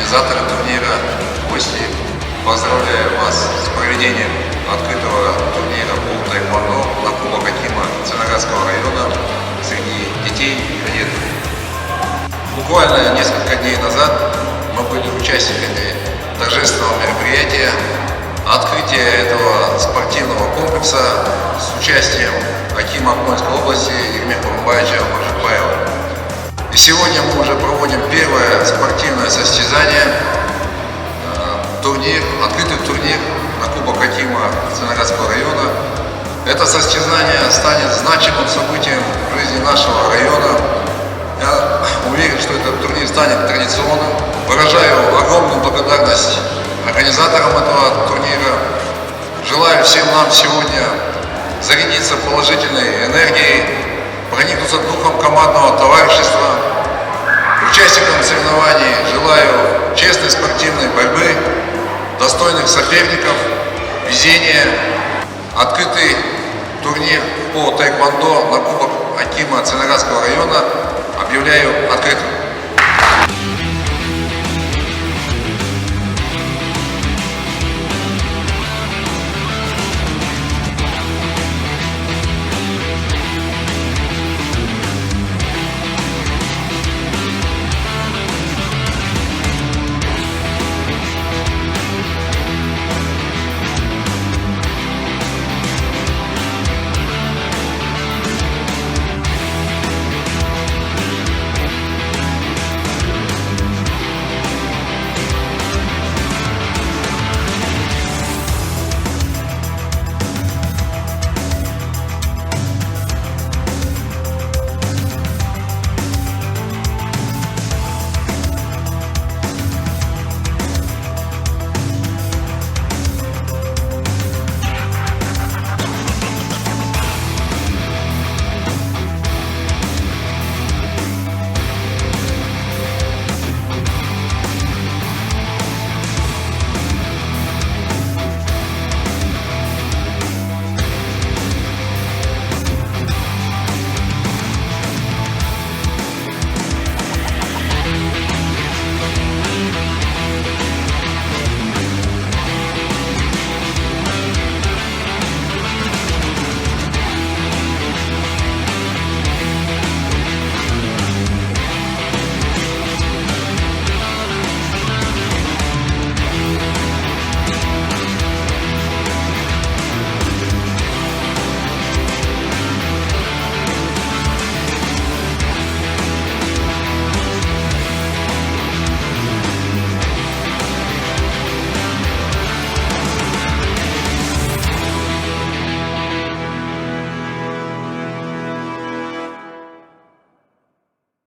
организаторы турнира, гости. Поздравляю вас с проведением открытого турнира по тайквондо на Кубок Акима Целиноградского района среди детей и кадетов. Буквально несколько дней назад мы были участниками торжественного мероприятия открытия этого спортивного комплекса с участием акима Акмольской области Ермека Курумбаевича Маржикбаева. И сегодня мы уже проводим первое спортивное состязание, открытый турнир на Кубок Акима Целиноградского района. Это состязание станет значимым событием в жизни нашего района. Я уверен, что этот турнир станет традиционным. Выражаю огромную благодарность организаторам этого турнира. Желаю всем нам сегодня зарядиться положительной энергией, проникнуться духом командного товарищества. Участникам соревнований желаю честной спортивной борьбы, достойных соперников, везения. Открытый турнир по тайквондо на Кубок Акима Целиноградского района объявляю открытым.